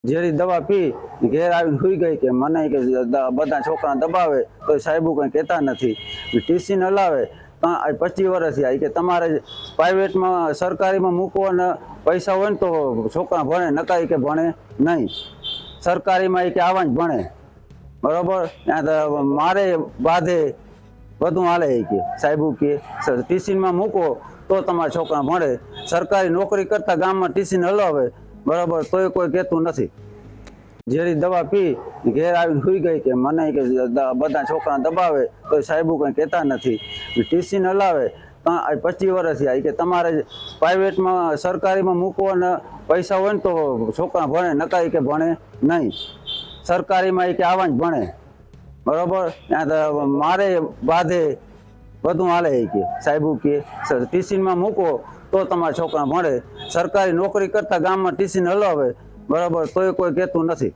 ઝેરી દવા પી ઘેર આવીને સુઈ ગઈ કે મને કે બધા છોકરા દબાવે તો સાહેબો કંઈ કહેતા નથી, ટીસી ન લાવે તો 25 વર્ષ થયા કે તમારે પ્રાઇવેટમાં સરકારીમાં મૂકવો અને પૈસા હોય ને તો છોકરા ભણે, નકાઈ કે ભણે નહીં, સરકારીમાં કે આવા જ ભણે, બરોબર. ત્યાં મારે બાધે બધું હાલે કે સાહેબો કે ટીસીમાં મૂકો તો તમારા છોકરા ભણે, સરકારી નોકરી કરતા ગામમાં ટીસી ન લાવે, બરાબર, તોય કોઈ કહેતું નથી. ઝેરી દવા પી ઘેર આવીને સુઈ ગઈ કે મને કે બધા છોકરા દબાવે તો સાહેબો કંઈ કહેતા નથી, ટીસી ન લાવે તો 25 વર્ષ થયા કે તમારે પ્રાઇવેટમાં સરકારીમાં મૂકવો અને પૈસા હોય ને તો છોકરા ભણે, નકાઈ કે ભણે નહીં, સરકારીમાં કે આવા જ ભણે, બરોબર. ત્યાં મારે બાધે બધું હાલે કે સાહેબો કે ટીસીમાં મૂકો તો તમારા છોકરા ભણે, સરકારી નોકરી કરતા ગામમાં ટીસી ન લાવે, બરાબર, તોય કોઈ કહેતું નથી.